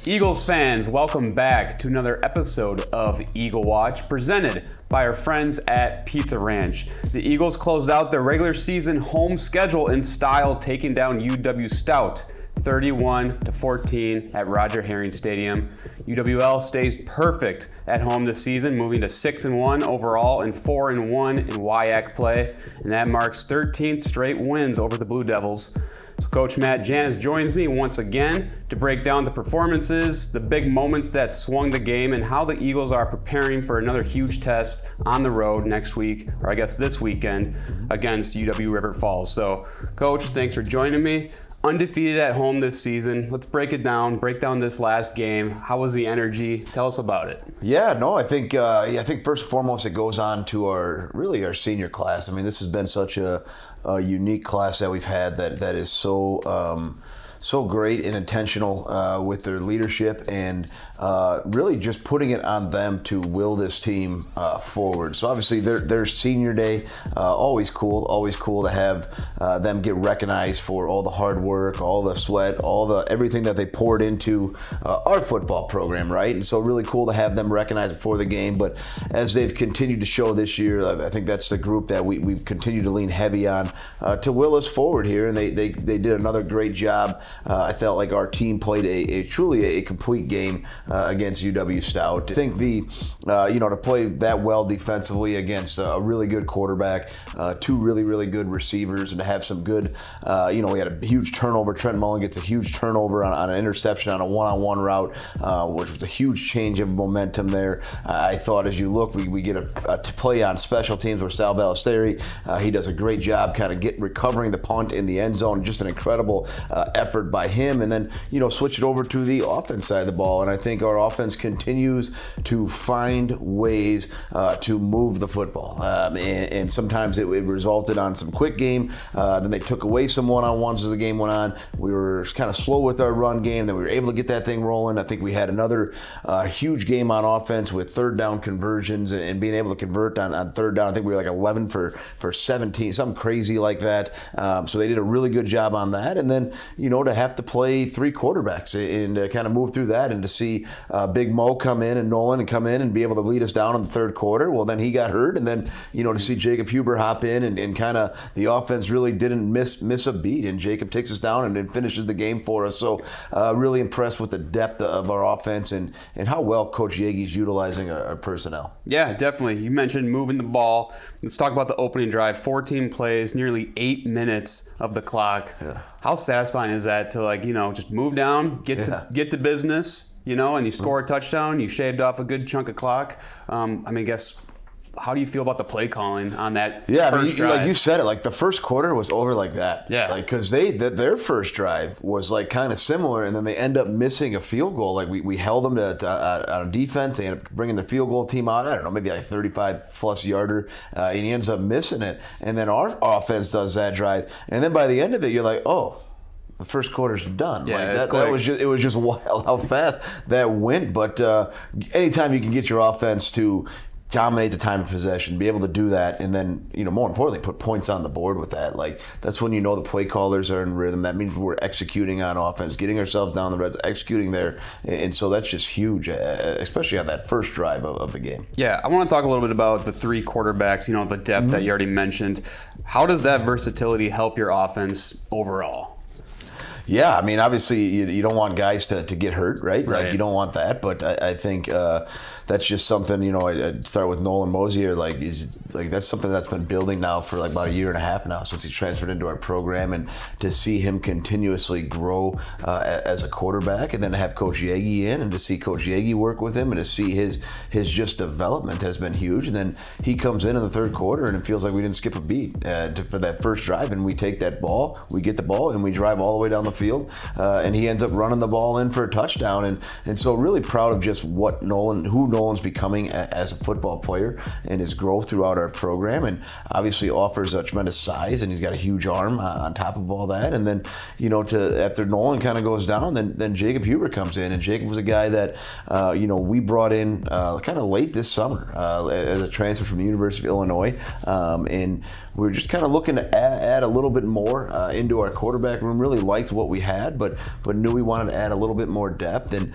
Eagles fans, welcome back to another episode of Eagle Watch, presented by our friends at Pizza Ranch. The Eagles closed out their regular season home schedule in style, taking down UW-Stout 31-14 at Roger Herring Stadium. UWL stays perfect at home this season, moving to 6-1 overall and 4-1 in WIAC play, and that marks 13th straight wins over the Blue Devils. So Coach Matt Janis joins me once again to break down the performances, the big moments that swung the game, and how the Eagles are preparing for another huge test on the road next week, or I guess this weekend, against UW River Falls. So, Coach, thanks for joining me. Undefeated at home this season. Let's break break down this last game. How was the energy? Tell us about it. I think first and foremost it goes on to our senior class. I mean, this has been such a unique class that we've had that is so great and intentional with their leadership and really just putting it on them to will this team forward. So obviously their senior day, always cool to have them get recognized for all the hard work, all the sweat, everything that they poured into our football program, right? And so really cool to have them recognized before the game. But as they've continued to show this year, I think that's the group that we've continued to lean heavy on to will us forward here, and they did another great job. I felt like our team played a truly complete game against UW-Stout. I think to play that well defensively against a really good quarterback, two really good receivers, and to have some good, we had a huge turnover. Trent Mullen gets a huge turnover on an interception on a one-on-one route, which was a huge change of momentum there. I thought as you look, we get to play on special teams where Sal Ballesteri, he does a great job kind of recovering the punt in the end zone. Just an incredible effort by him, and then switch it over to the offense side of the ball, and I think our offense continues to find ways to move the football, and sometimes it resulted on some quick game, then they took away some one-on-ones as the game went on. We were kind of slow with our run game, then we were able to get that thing rolling. I think we had another huge game on offense with third down conversions and being able to convert on third down. I think we were like 11 for 17, something crazy like that. So they did a really good job on that, and then to have to play three quarterbacks and kind of move through that, and to see Big Mo come in and Nolan and come in and be able to lead us down in the third quarter. Well, then he got hurt, and then to see Jacob Huber hop in and kind of the offense really didn't miss a beat, and Jacob takes us down and then finishes the game for us. So really impressed with the depth of our offense and how well Coach Yeagy's utilizing our personnel. Yeah, definitely. You mentioned moving the ball. Let's talk about the opening drive. 14 plays, nearly 8 minutes of the clock. Yeah. How satisfying is that to just move down, get to business, and you score a touchdown, you shaved off a good chunk of clock. How do you feel about the play calling on that first drive? Like you said it, the first quarter was over like that. Yeah. Because their first drive was kind of similar, and then they end up missing a field goal. We held them on defense. They ended up bringing the field goal team out, I don't know, maybe 35-plus yarder, and he ends up missing it. And then our offense does that drive. And then by the end of it, you're like, oh, the first quarter's done. Yeah, it was just wild how fast that went. But anytime you can get your offense to dominate the time of possession, be able to do that, and then, more importantly, put points on the board with that. That's when the play callers are in rhythm. That means we're executing on offense, getting ourselves down the road, executing there. And so that's just huge, especially on that first drive of the game. Yeah, I want to talk a little bit about the three quarterbacks, the depth that you already mentioned. How does that versatility help your offense overall? Yeah, obviously you don't want guys to get hurt, right? Right. You don't want that, but I think that's just something, I started with Nolan Mosier, that's something that's been building now for about a year and a half now since he transferred into our program, and to see him continuously grow as a quarterback, and then to have Coach Yeagy in, and to see Coach Yeagy work with him, and to see his just development has been huge. And then he comes in the third quarter, and it feels like we didn't skip a beat for that first drive, and we take that ball, we get the ball, and we drive all the way down the field, and he ends up running the ball in for a touchdown. And so really proud of just who Nolan's becoming as a football player, and his growth throughout our program, and obviously offers a tremendous size, and he's got a huge arm on top of all that. And then after Nolan kind of goes down, then Jacob Huber comes in, and Jacob was a guy that we brought in kind of late this summer as a transfer from the University of Illinois, and we were just kind of looking to add a little bit more into our quarterback room. Really liked what we had, but knew we wanted to add a little bit more depth. And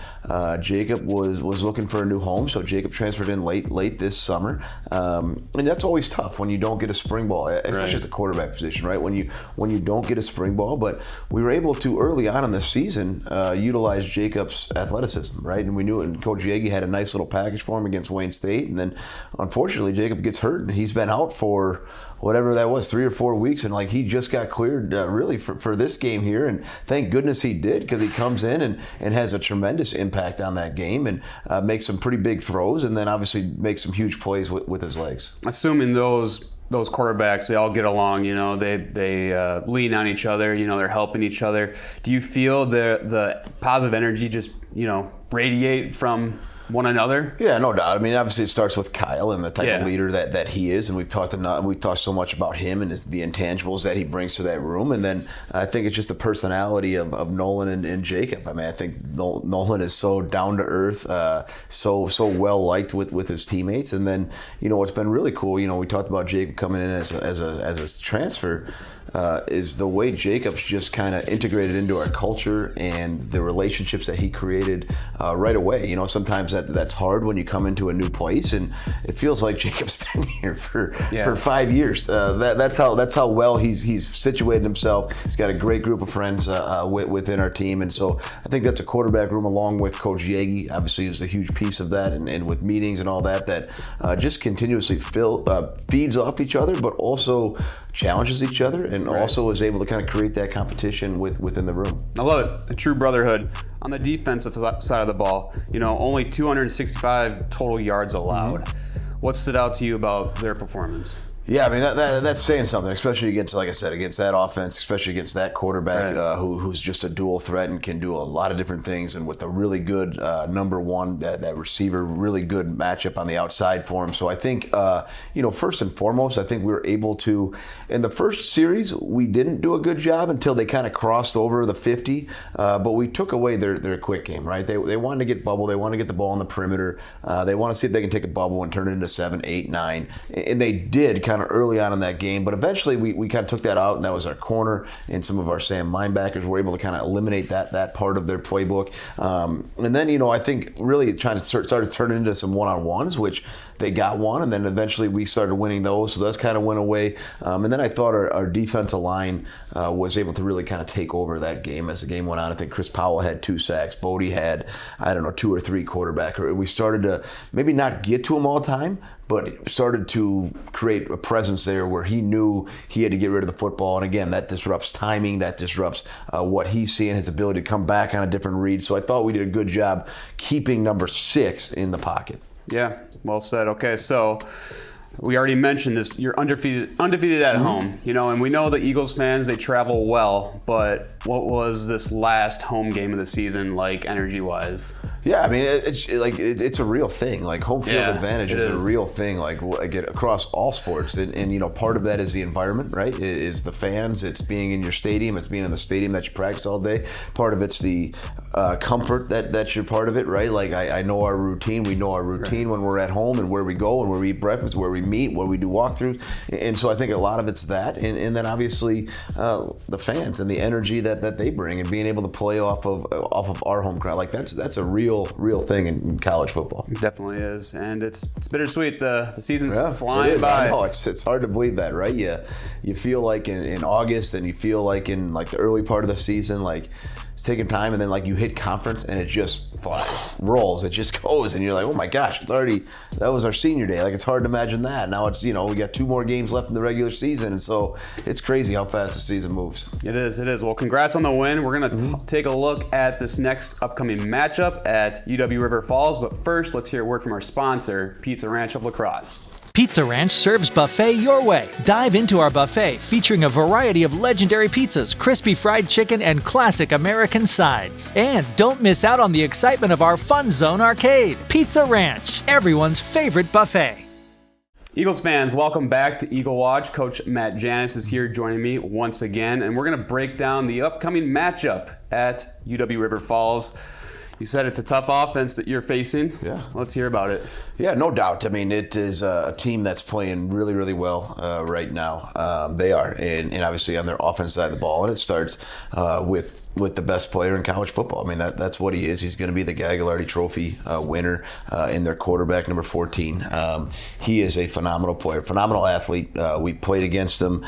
Jacob was looking for a new home, so Jacob transferred in late this summer. And that's always tough when you don't get a spring ball, especially at the quarterback position, right? When you don't get a spring ball, but we were able to early on in the season utilize Jacob's athleticism, right? And we knew it. And Coach Yagi had a nice little package for him against Wayne State, and then unfortunately Jacob gets hurt, and he's been out for whatever that was, 3 or 4 weeks, and like he just got cleared really for this game here, and thank goodness he did, because he comes in and has a tremendous impact on that game and makes some pretty big throws, and then obviously makes some huge plays with his legs. Assuming those quarterbacks, they all get along, you know, they lean on each other, you know, they're helping each other. Do you feel the positive energy just, you know, radiate from one another? Yeah, no doubt. I mean, obviously it starts with Kyle and the type of leader that he is, and we've talked so much about him and the intangibles that he brings to that room. And then I think it's just the personality of Nolan and Jacob. I mean, I think Nolan is so down to earth, so well liked with his teammates. And then, you know, what's been really cool, you know, we talked about Jacob coming in as a transfer. Is the way Jacob's just kind of integrated into our culture and the relationships that he created right away. You know, sometimes that's hard when you come into a new place, and it feels like Jacob's been here for 5 years. That's how well he's situated himself. He's got a great group of friends within our team, and so I think that's a quarterback room along with Coach Yagi. Obviously, is a huge piece of that, and with meetings and all that just continuously feeds off each other, but also challenges each other, and also is able to kind of create that competition within the room. I love it. A true brotherhood. On the defensive side of the ball, you know, only 265 total yards allowed. What stood out to you about their performance? Yeah, I mean that's saying something, especially against, like I said, against that offense, especially against that quarterback who's just a dual threat and can do a lot of different things, and with a really good number one, that receiver, really good matchup on the outside for him. So I think, you know, first and foremost, I think we were able to, in the first series, we didn't do a good job until they kind of crossed over the 50, but we took away their quick game, right? They wanted to get bubble, they want to get the ball on the perimeter, they want to see if they can take a bubble and turn it into 7, 8, 9, and they did kind of early on in that game, but eventually we kind of took that out, and that was our corner, and some of our Sam linebackers were able to kind of eliminate that part of their playbook. And then, you know, I think really trying to start to turn it into some one-on-ones, which they got one, and then eventually we started winning those, so those kind of went away. And then I thought our defensive line was able to really kind of take over that game as the game went on. I think Chris Powell had 2 sacks. Bodie had, 2 or 3 quarterback. We started to maybe not get to him all the time, but started to create a presence there where he knew he had to get rid of the football. And again, that disrupts timing, that disrupts what he's seeing, his ability to come back on a different read. So I thought we did a good job keeping number 6 in the pocket. Yeah, well said. Okay, so we already mentioned this. You're undefeated at home, you know, and we know the Eagles fans, they travel well, but what was this last home game of the season like energy-wise? Yeah, I mean, it's a real thing. Like, home field advantage is a real thing, like across all sports. And, you know, part of that is the environment, right? Is the fans. It's being in your stadium. It's being in the stadium that you practice all day. Part of it's the comfort that you're part of it, right? Like, I know our routine. We know our routine when we're at home, and where we go, and where we eat breakfast, where we meet, where we do walkthroughs. And so I think a lot of it's that. And then obviously the fans and the energy that they bring, and being able to play off of our home crowd. Like, that's a real thing in college football. It definitely is, and it's bittersweet. The season's flying it is. by. I know, it's hard to believe that, right? You feel like in August, and you feel like in like the early part of the season, like it's taking time, and then like you hit conference and it just rolls, it just goes, and you're like, oh my gosh, that was our senior day. Like, it's hard to imagine that. Now it's, you know, we got 2 more games left in the regular season, and so it's crazy how fast the season moves. It is. Well, congrats on the win. We're gonna take a look at this next upcoming matchup at UW River Falls, but first let's hear a word from our sponsor, Pizza Ranch of La Crosse. Pizza Ranch serves buffet your way. Dive into our buffet featuring a variety of legendary pizzas, crispy fried chicken, and classic American sides. And don't miss out on the excitement of our Fun Zone arcade. Pizza Ranch, everyone's favorite buffet. Eagles fans, welcome back to Eagle Watch. Coach Matt Janis is here joining me once again, and we're going to break down the upcoming matchup at UW River Falls. You said it's a tough offense that you're facing. Yeah. Let's hear about it. Yeah, no doubt. I mean, it is a team that's playing really, really well right now. They are, and obviously on their offense side of the ball, and it starts with with the best player in college football. I mean, that's what he is. He's going to be the Gagliardi Trophy winner in their quarterback, number 14. He is a phenomenal player, phenomenal athlete. We played against him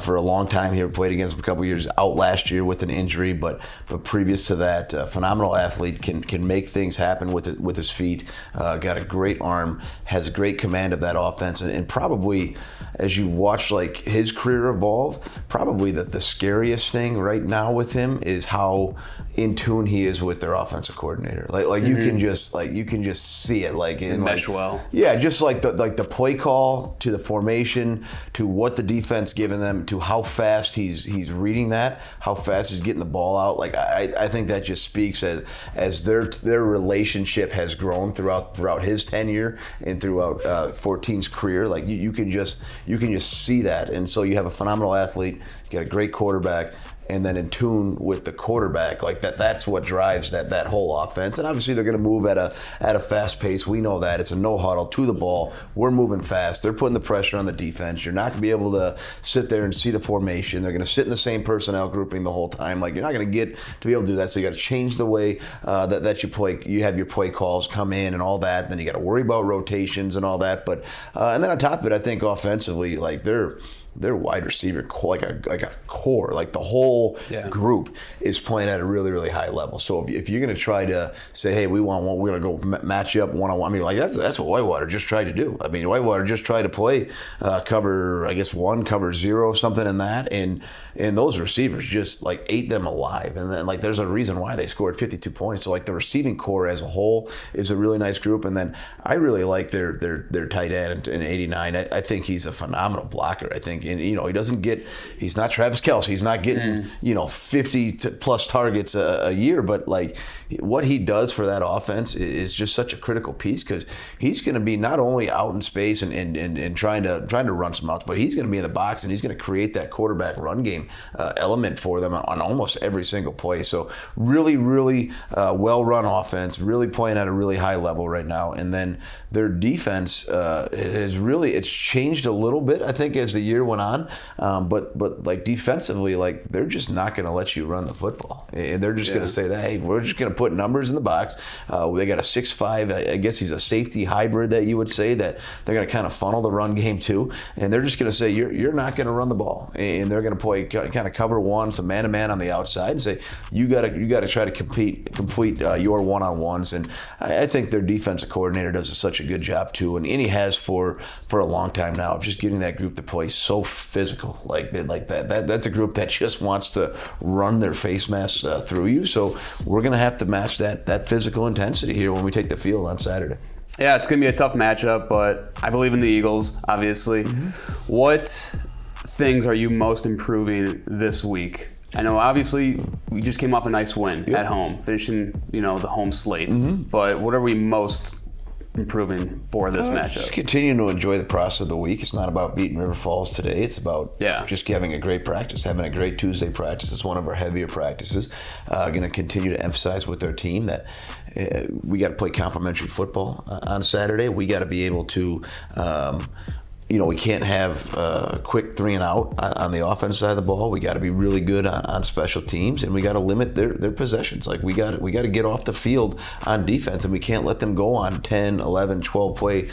for a long time here. We played against him a couple years out last year with an injury, but previous to that, phenomenal athlete, can make things happen with his feet. Got a great arm, has great command of that offense, and probably, as you watch like his career evolve, probably the scariest thing right now with him is how in tune he is with their offensive coordinator. Like you can just see it, like in mesh well. Yeah, just like the play call to the formation to what the defense giving them to how fast he's reading that, how fast he's getting the ball out. Like I think that just speaks as their relationship has grown throughout his tenure and throughout 14's career. Like you can just see that, and so you have a phenomenal athlete, you got a great quarterback, and then in tune with the quarterback, like that's what drives that whole offense. And obviously they're going to move at a fast pace. We know that. It's a no huddle to the ball. We're moving fast. They're putting the pressure on the defense. You're not going to be able to sit there and see the formation. They're going to sit in the same personnel grouping the whole time. Like, you're not going to get to be able to do that. So you got to change the way that you play. You have your play calls come in and all that. Then you got to worry about rotations and all that. But and then on top of it, I think offensively, like their wide receiver core, like a core, like the whole group is playing at a really, really high level. So if you're going to try to say, hey, we're going to go match you up one-on-one, I mean, like that's what Whitewater just tried to do. I mean, Whitewater just tried to play cover, I guess, 1, cover 0, something in that, and those receivers just like ate them alive. And then like there's a reason why they scored 52 points. So like the receiving core as a whole is a really nice group. And then I really like their tight end in 89. I think he's a phenomenal blocker. I think. And he's not Travis Kelce. He's not getting 50 plus targets a year, but like what he does for that offense is just such a critical piece, because he's going to be not only out in space and trying to run some outs, but he's going to be in the box and he's going to create that quarterback run game element for them on almost every single play. So really, really well run offense, really playing at a really high level right now. And then their defense it's changed a little bit, I think, as the year went on. But like defensively, like they're just not going to let you run the football, and they're just going to say that, hey, we're just going to put numbers in the box. They got a 6'5", I guess he's a safety hybrid that you would say, that they're going to kind of funnel the run game too, and they're just going to say you're not going to run the ball, and they're going to play kind of cover one, some man-to-man on the outside, and say you got to try to complete your one-on-ones. And I think their defensive coordinator does such a good job too, and he has for a long time now, just getting that group to play so physical, like that. That's a group that just wants to run their face mask through you. So we're going to have to match that physical intensity here when we take the field on Saturday. Yeah, it's going to be a tough matchup, but I believe in the Eagles, obviously. Mm-hmm. What things are you most improving this week? I know, obviously, we just came off a nice win at home, finishing, the home slate. Mm-hmm. But what are we most improving for this matchup? Just continuing to enjoy the process of the week. It's not about beating River Falls today. It's about just having a great practice, having a great Tuesday practice. It's one of our heavier practices. Going to continue to emphasize with our team that we got to play complementary football on Saturday. We got to be able to we can't have a quick 3 and out on the offense side of the ball. We got to be really good on special teams, and we got to limit their possessions. Like we got to get off the field on defense, and we can't let them go on 10, 11, 12 play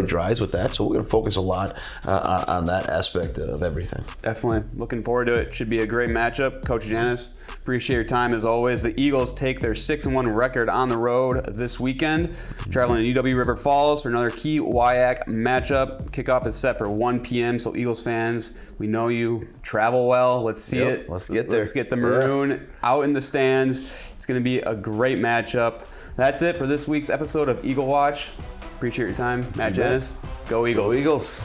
drives with that. So we're going to focus a lot on that aspect of everything. Definitely looking forward to it. Should be a great matchup. Coach Janis, appreciate your time as always. The Eagles take their 6-1 record on the road this weekend, traveling to UW River Falls for another key WIAC matchup. Kickoff is set for 1 p.m. So Eagles fans, we know you travel well. Let's see it. Let's get there. Let's get the maroon out in the stands. It's going to be a great matchup. That's it for this week's episode of Eagle Watch. Appreciate your time, Matt Janis. Go Eagles. Go Eagles.